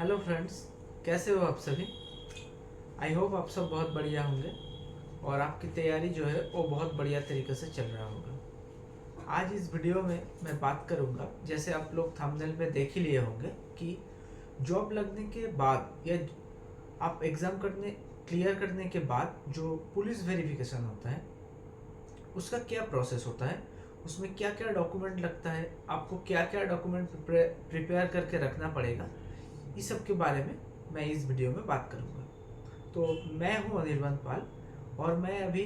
Hello friends, कैसे हो आप सभी। आई होप आप सब बहुत बढ़िया होंगे और आपकी तैयारी जो है वो बहुत बढ़िया तरीके से चल रहा होगा। आज इस वीडियो में मैं बात करूंगा, जैसे आप लोग थंबनेल में देख ही लिए होंगे, कि जॉब लगने के बाद या आप एग्ज़ाम करने क्लियर करने के बाद जो पुलिस वेरिफिकेशन होता है उसका क्या प्रोसेस होता है, उसमें क्या क्या डॉक्यूमेंट लगता है, आपको क्या क्या डॉक्यूमेंट प्रिपेयर करके रखना पड़ेगा, इस सब के बारे में मैं इस वीडियो में बात करूंगा। तो मैं हूं अनिर्बान पाल और मैं अभी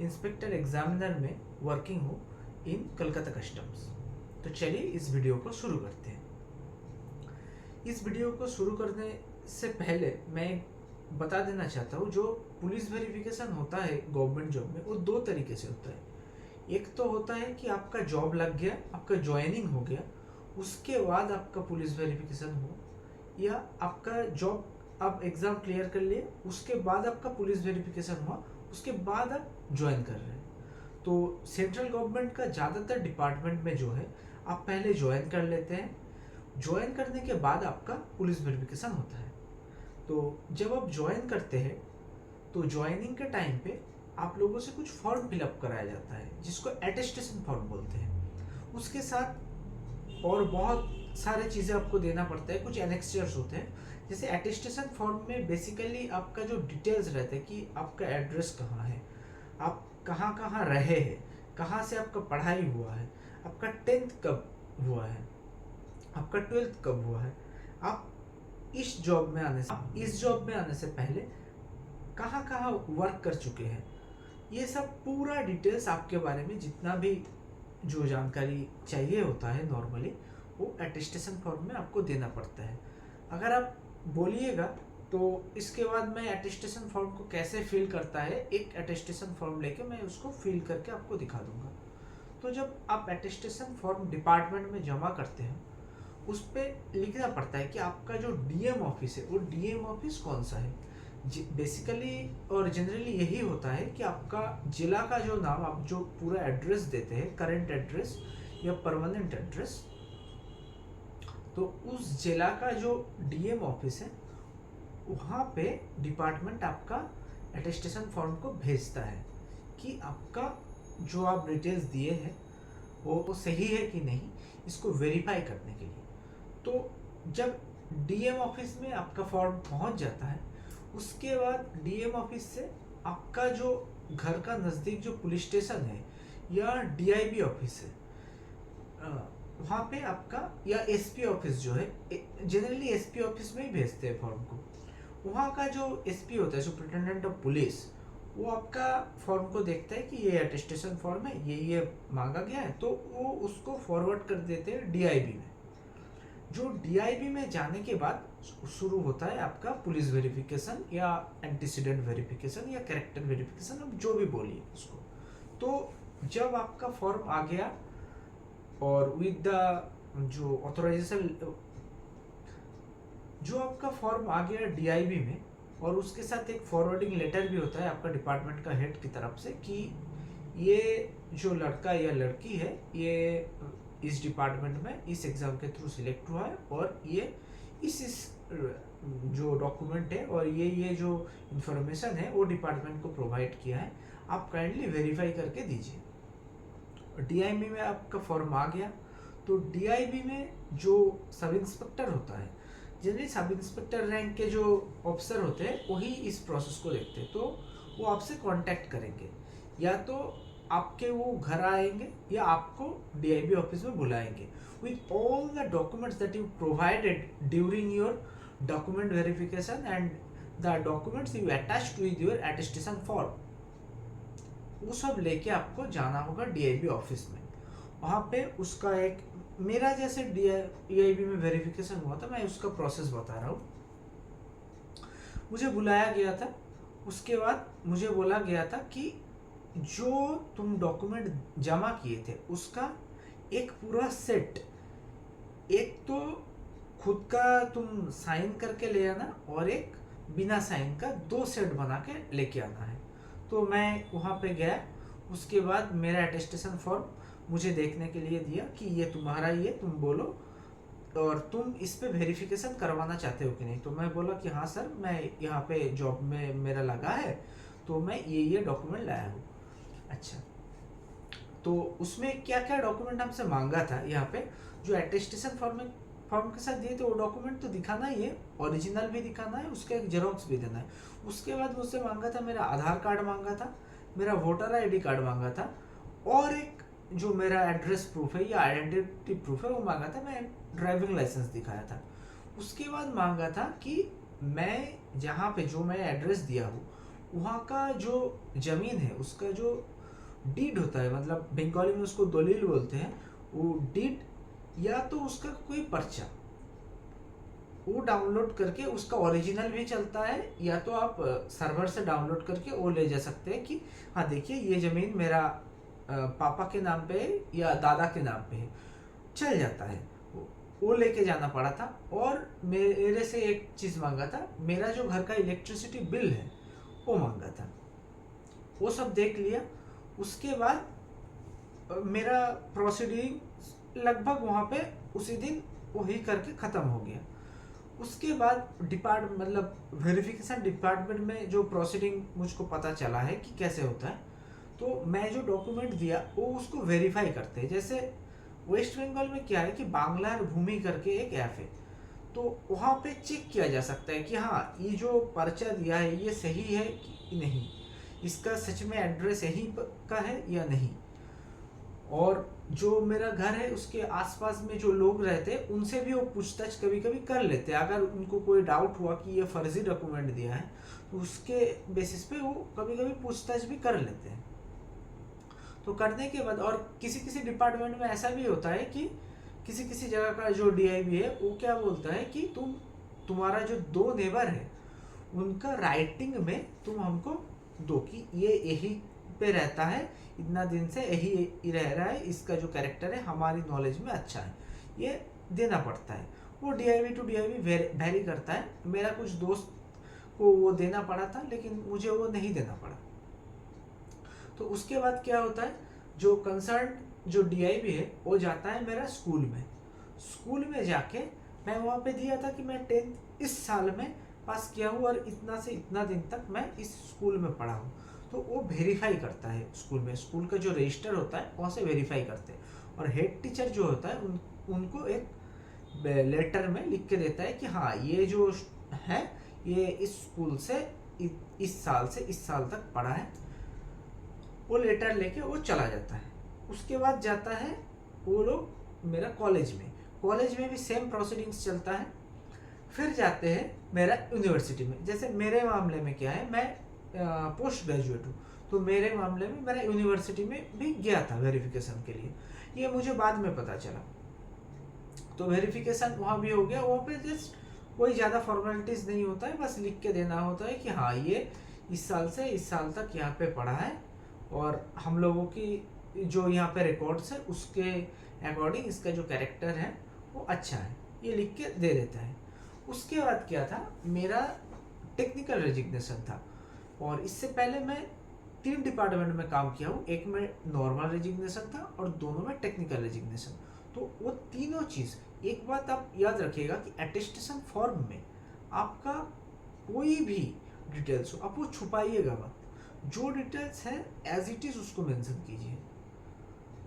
इंस्पेक्टर एग्जामिनर में वर्किंग हूं इन कलकत्ता कस्टम्स। तो चलिए इस वीडियो को शुरू करते हैं। इस वीडियो को शुरू करने से पहले मैं बता देना चाहता हूँ, जो पुलिस वेरिफिकेशन होता है गवर्नमेंट जॉब में वो दो तरीके से होता है। एक तो होता है कि आपका जॉब लग गया, आपका ज्वाइनिंग हो गया, उसके बाद आपका पुलिस वेरिफिकेशन हो, या आपका जॉब आप एग्ज़ाम क्लियर कर लिए उसके बाद आपका पुलिस वेरिफिकेशन हुआ, उसके बाद आप ज्वाइन कर रहे हैं। तो सेंट्रल गवर्नमेंट का ज़्यादातर डिपार्टमेंट में जो है आप पहले ज्वाइन कर लेते हैं, ज्वाइन करने के बाद आपका पुलिस वेरिफिकेशन होता है। तो जब आप ज्वाइन करते हैं तो ज्वाइनिंग के टाइम पे आप लोगों से कुछ फॉर्म फिलअप कराया जाता है जिसको अटेस्टेशन फॉर्म बोलते हैं। उसके साथ और बहुत सारे चीज़ें आपको देना पड़ता है, कुछ एनेक्स्चर्स होते हैं। जैसे अटेस्टेशन फॉर्म में बेसिकली आपका जो डिटेल्स रहता है कि आपका एड्रेस कहाँ है, आप कहाँ कहाँ रहे हैं, कहाँ से आपका पढ़ाई हुआ है, आपका 10th कब हुआ है, आपका 12th कब हुआ है, आप इस जॉब में आने से पहले कहाँ कहाँ वर्क कर चुके हैं, ये सब पूरा डिटेल्स आपके बारे में जितना भी जो जानकारी चाहिए होता है नॉर्मली वो अटेस्टेशन फॉर्म में आपको देना पड़ता है। अगर आप बोलिएगा तो इसके बाद मैं अटेस्टेशन फॉर्म को कैसे फिल करता है, एक अटेस्टेशन फॉर्म लेके मैं उसको फिल करके आपको दिखा दूंगा। तो जब आप अटेस्टेशन फॉर्म डिपार्टमेंट में जमा करते हैं उस पर लिखना पड़ता है कि आपका जो डीएम ऑफिस है वो डीएम ऑफिस कौन सा है। बेसिकली और जनरली यही होता है कि आपका जिला का जो नाम, आप जो पूरा एड्रेस देते हैं, करंट एड्रेस या परमानेंट एड्रेस, तो उस जिला का जो डीएम ऑफिस है वहाँ पे डिपार्टमेंट आपका अटेस्टेशन फॉर्म को भेजता है कि आपका जो आप डिटेल्स दिए हैं वो सही है कि नहीं, इसको वेरीफाई करने के लिए। तो जब डीएम ऑफिस में आपका फॉर्म पहुंच जाता है उसके बाद डीएम ऑफिस से आपका जो घर का नज़दीक जो पुलिस स्टेशन है या डीआईबी ऑफिस है वहाँ पे आपका, या एसपी ऑफिस जो है, जनरली एसपी ऑफिस में ही भेजते हैं फॉर्म को। वहाँ का जो एसपी होता है, सुपरिटेंडेंट ऑफ पुलिस, वो आपका फॉर्म को देखता है कि ये अटेस्टेशन फॉर्म है, ये मांगा गया है, तो वो उसको फॉरवर्ड कर देते हैं डीआईबी में। जो डीआईबी में जाने के बाद शुरू होता है आपका पुलिस वेरिफिकेशन या एंटीसीडेंट वेरिफिकेशन या कैरेक्टर वेरिफिकेशन, अब जो भी बोलिए उसको। तो जब आपका फॉर्म आ गया और विद द जो ऑथोराइजेशन, जो आपका फॉर्म आ गया डीआईबी में और उसके साथ एक फॉरवर्डिंग लेटर भी होता है आपका डिपार्टमेंट का हेड की तरफ से कि ये जो लड़का या लड़की है ये इस डिपार्टमेंट में इस एग्ज़ाम के थ्रू सिलेक्ट हुआ है और ये इस जो डॉक्यूमेंट है और ये जो इन्फॉर्मेशन है वो डिपार्टमेंट को प्रोवाइड किया है, आप काइंडली वेरीफाई करके दीजिए। डीआईबी में आपका फॉर्म आ गया तो डीआईबी में जो सब इंस्पेक्टर होता है, जनरली सब इंस्पेक्टर रैंक के जो ऑफिसर होते हैं वही इस प्रोसेस को देखते हैं, तो वो आपसे कांटेक्ट करेंगे, या तो आपके वो घर आएंगे या आपको डीआईबी ऑफिस में बुलाएंगे with all the documents that you provided during your document verification and the documents you attached with your attestation form. वो सब लेके आपको जाना होगा डीआईबी ऑफिस में। वहाँ पे उसका एक, मेरा जैसे डीआईबी में वेरिफिकेशन हुआ था, मैं उसका प्रोसेस बता रहा हूँ। मुझे बुलाया गया था, उसके बाद मुझे बोला गया था कि जो तुम डॉक्यूमेंट जमा किए थे उसका एक पूरा सेट, एक तो खुद का तुम साइन करके ले आना और एक बिना साइन का, दो सेट बना के लेके आना है। तो मैं वहाँ पे गया, उसके बाद मेरा अटेस्टेशन फॉर्म मुझे देखने के लिए दिया कि ये तुम्हारा ही है, तुम बोलो और तुम इस पे वेरिफिकेशन करवाना चाहते हो कि नहीं। तो मैं बोला कि हाँ सर, मैं यहाँ पे जॉब में मेरा लगा है, तो मैं ये डॉक्यूमेंट लाया हूँ। अच्छा, तो उसमें क्या क्या डॉक्यूमेंट हमसे मांगा था, यहाँ पे जो अटेस्टेशन फॉर्म के साथ दिए थे वो डॉक्यूमेंट तो दिखाना ही है, ओरिजिनल भी दिखाना है, उसका एक जेरोक्स भी देना है। उसके बाद मुझसे मांगा था, मेरा आधार कार्ड मांगा था, मेरा वोटर आईडी कार्ड मांगा था, और एक जो मेरा एड्रेस प्रूफ है या आइडेंटिटी प्रूफ है वो मांगा था। मैं ड्राइविंग लाइसेंस दिखाया था। उसके बाद मांगा था कि मैं जहाँ पे जो मैं एड्रेस दिया हूँ वहाँ का जो ज़मीन है उसका जो डीड होता है, मतलब बंगाली में उसको दलील बोलते हैं, वो डीड या तो उसका कोई पर्चा वो डाउनलोड करके, उसका ओरिजिनल भी चलता है, या तो आप सर्वर से डाउनलोड करके वो ले जा सकते हैं कि हाँ देखिए ये ज़मीन मेरा पापा के नाम पे है या दादा के नाम पे है, चल जाता है। वो लेके जाना पड़ा था। और मेरे से एक चीज़ मांगा था, मेरा जो घर का इलेक्ट्रिसिटी बिल है वो मांगा था। वो सब देख लिया। उसके बाद मेरा प्रोसीडिंग लगभग वहाँ पे उसी दिन वही करके ख़त्म हो गया। उसके बाद मतलब वेरिफिकेशन डिपार्टमेंट में जो प्रोसीडिंग मुझको पता चला है कि कैसे होता है, तो मैं जो डॉक्यूमेंट दिया वो उसको वेरीफाई करते हैं। जैसे वेस्ट बंगाल में क्या है कि बांग्लार भूमि करके एक ऐप है, तो वहाँ पे चेक किया जा सकता है कि हाँ ये जो पर्चा दिया है ये सही है कि नहीं, इसका सच में एड्रेस यहीं का है या नहीं। और जो मेरा घर है उसके आसपास में जो लोग रहते हैं उनसे भी वो पूछताछ कभी कभी कर लेते हैं। अगर उनको कोई डाउट हुआ कि ये फर्जी डॉक्यूमेंट दिया है तो उसके बेसिस पे वो कभी कभी पूछताछ भी कर लेते हैं। तो करने के बाद, और किसी किसी डिपार्टमेंट में ऐसा भी होता है कि किसी किसी जगह का जो डीआईबी है वो क्या बोलता है कि तुम्हारा जो 2 नेबर है उनका राइटिंग में तुम हमको दो कि ये यही पे रहता है, इतना दिन से यही रह रहा है, इसका जो कैरेक्टर है हमारी नॉलेज में अच्छा है, ये देना पड़ता है। वो डीआईबी टू डीआईबी वेरी करता है। मेरा कुछ दोस्त को वो देना पड़ा था लेकिन मुझे वो नहीं देना पड़ा। तो उसके बाद क्या होता है, जो कंसर्न जो डीआईबी है वो जाता है मेरा स्कूल में जाके मैं वहाँ पे दिया था कि मैं 10th इस साल में पास किया हूँ और इतना से इतना दिन तक मैं इस स्कूल में पढ़ा हूँ। तो वो वेरीफाई करता है स्कूल में, स्कूल का जो रजिस्टर होता है वहाँ से वेरीफाई करते हैं। और हेड टीचर जो होता है उनको एक लेटर में लिख के देता है कि हाँ ये जो है ये इस स्कूल से इस साल से इस साल तक पढ़ा है। वो लेटर लेके वो चला जाता है। उसके बाद जाता है वो लोग मेरा कॉलेज में भी सेम प्रोसीडिंग्स चलता है। फिर जाते हैं मेरा यूनिवर्सिटी में। जैसे मेरे मामले में क्या है, मैं पोस्ट ग्रेजुएट हूँ, तो मेरे मामले में मेरा यूनिवर्सिटी में भी गया था वेरिफिकेशन के लिए। ये मुझे बाद में पता चला। तो वेरिफिकेशन वहाँ भी हो गया। वहाँ पे जस्ट कोई ज़्यादा फॉर्मेलिटीज़ नहीं होता है, बस लिख के देना होता है कि हाँ ये इस साल से इस साल तक यहाँ पे पढ़ा है और हम लोगों की जो यहाँ पे रिकॉर्ड्स है उसके अकॉर्डिंग इसका जो कैरेक्टर है वो अच्छा है, ये लिख के दे देता है। उसके बाद क्या था, मेरा टेक्निकल रेजिग्नेशन था। और इससे पहले मैं 3 डिपार्टमेंट में काम किया हूँ, एक में नॉर्मल रेजिग्नेशन था और दोनों में टेक्निकल रेजिग्नेशन। तो वो तीनों चीज़, एक बात आप याद रखिएगा कि अटेस्टेशन फॉर्म में आपका कोई भी डिटेल्स हो आप वो छुपाइएगा मत, जो डिटेल्स है एज इट इज़ उसको मेंशन कीजिए।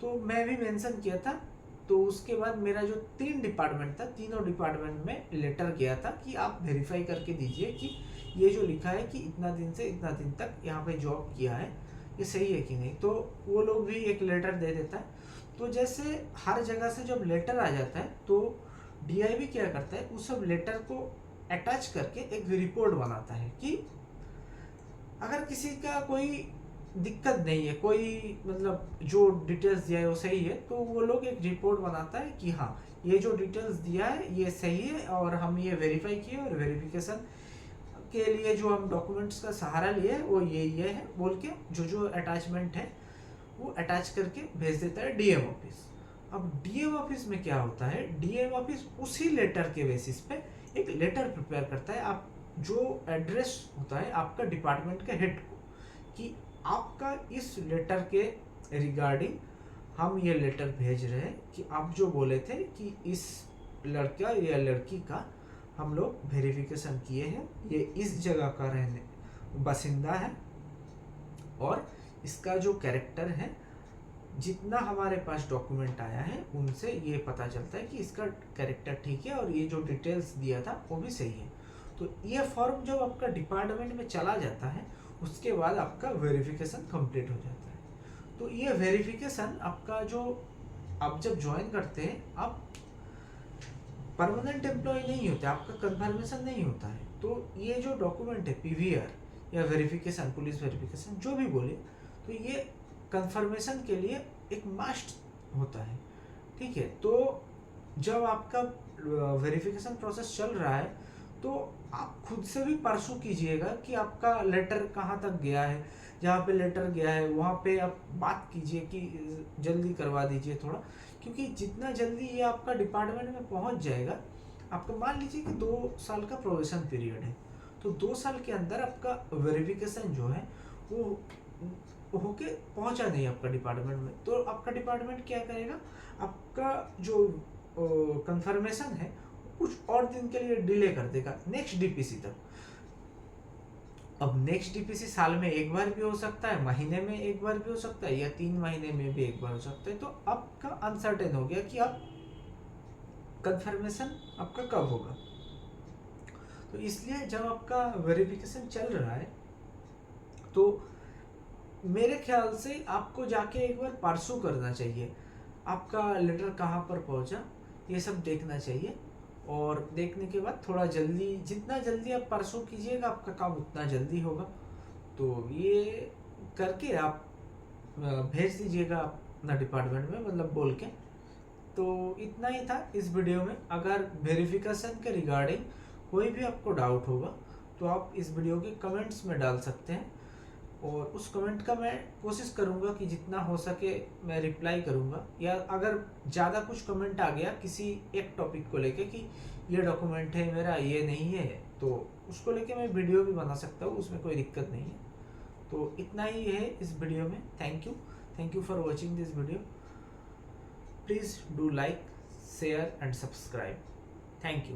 तो मैं भी मेंशन किया था। तो उसके बाद मेरा जो 3 डिपार्टमेंट था, तीनों डिपार्टमेंट में लेटर गया था कि आप वेरीफाई करके दीजिए कि ये जो लिखा है कि इतना दिन से इतना दिन तक यहाँ पे जॉब किया है ये सही है कि नहीं। तो वो लोग भी एक लेटर दे देता है। तो जैसे हर जगह से जब लेटर आ जाता है तो डीआईबी क्या करता है, उस सब लेटर को अटैच करके एक रिपोर्ट बनाता है कि अगर किसी का कोई दिक्कत नहीं है, कोई मतलब जो डिटेल्स दिया है वो सही है, तो वो लोग एक रिपोर्ट बनाता है कि हाँ ये जो डिटेल्स दिया है ये सही है और हम ये वेरीफाई किए और वेरिफिकेशन के लिए जो हम डॉक्यूमेंट्स का सहारा लिए वो ये है बोल के जो अटैचमेंट है वो अटैच करके भेज देता है डीएम ऑफिस। अब डीएम ऑफिस में क्या होता है, डीएम ऑफिस उसी लेटर के बेसिस पे एक लेटर प्रिपेयर करता है, आप जो एड्रेस होता है आपका डिपार्टमेंट के हेड को, कि आपका इस लेटर के रिगार्डिंग हम ये लेटर भेज रहे हैं कि आप जो बोले थे कि इस लड़का या लड़की का हम लोग वेरिफिकेशन किए हैं, ये इस जगह का रहने बासिंदा है और इसका जो कैरेक्टर है, जितना हमारे पास डॉक्यूमेंट आया है उनसे ये पता चलता है कि इसका कैरेक्टर ठीक है और ये जो डिटेल्स दिया था वो भी सही है। तो ये फॉर्म जब आपका डिपार्टमेंट में चला जाता है उसके बाद आपका वेरिफिकेशन कंप्लीट हो जाता है। तो ये वेरिफिकेशन आपका जो आप जब ज्वाइन करते हैं आप परमानेंट एम्प्लॉय नहीं होते, आपका कंफर्मेशन नहीं होता है। तो ये जो डॉक्यूमेंट है पीवीआर या वेरिफिकेशन, पुलिस वेरिफिकेशन जो भी बोले, तो ये कंफर्मेशन के लिए एक मस्ट होता है, ठीक है। तो जब आपका वेरिफिकेशन प्रोसेस चल रहा है तो आप खुद से भी परसू कीजिएगा कि आपका लेटर कहाँ तक गया है, जहाँ पे लेटर गया है वहाँ पे आप बात कीजिए कि जल्दी करवा दीजिए थोड़ा, क्योंकि जितना जल्दी ये आपका डिपार्टमेंट में पहुँच जाएगा, आपका मान लीजिए कि 2 साल का प्रोबेशन पीरियड है, तो 2 साल के अंदर आपका वेरिफिकेशन जो है वो होके पहुंचा नहीं आपका डिपार्टमेंट में, तो आपका डिपार्टमेंट क्या करेगा, आपका जो कंफर्मेशन है कुछ और दिन के लिए डिले कर देगा नेक्स्ट डीपीसी तक। अब नेक्स्ट डीपीसी साल में एक बार भी हो सकता है, महीने में एक बार भी हो सकता है, या 3 महीने में भी एक बार हो सकता है। तो आपका अनसर्टेन हो गया कि आप कंफर्मेशन आपका कब होगा। तो इसलिए जब आपका वेरिफिकेशन चल रहा है तो मेरे ख्याल से आपको जाके एक बार परसू करना चाहिए, आपका लेटर कहाँ पर पहुँचा ये सब देखना चाहिए। और देखने के बाद थोड़ा जल्दी, जितना जल्दी आप परसू कीजिएगा आपका काम उतना जल्दी होगा। तो ये करके आप भेज दीजिएगा अपना डिपार्टमेंट में, मतलब बोल के। तो इतना ही था इस वीडियो में। अगर वेरिफिकेशन के रिगार्डिंग कोई भी आपको डाउट होगा तो आप इस वीडियो के कमेंट्स में डाल सकते हैं, और उस कमेंट का मैं कोशिश करूंगा कि जितना हो सके मैं रिप्लाई करूंगा। या अगर ज़्यादा कुछ कमेंट आ गया किसी एक टॉपिक को लेके कि ये डॉक्यूमेंट है मेरा, ये नहीं है, तो उसको लेके मैं वीडियो भी बना सकता हूँ, उसमें कोई दिक्कत नहीं है। तो इतना ही है इस वीडियो में। Thank you for watching this video. Please do like, share and subscribe. Thank you.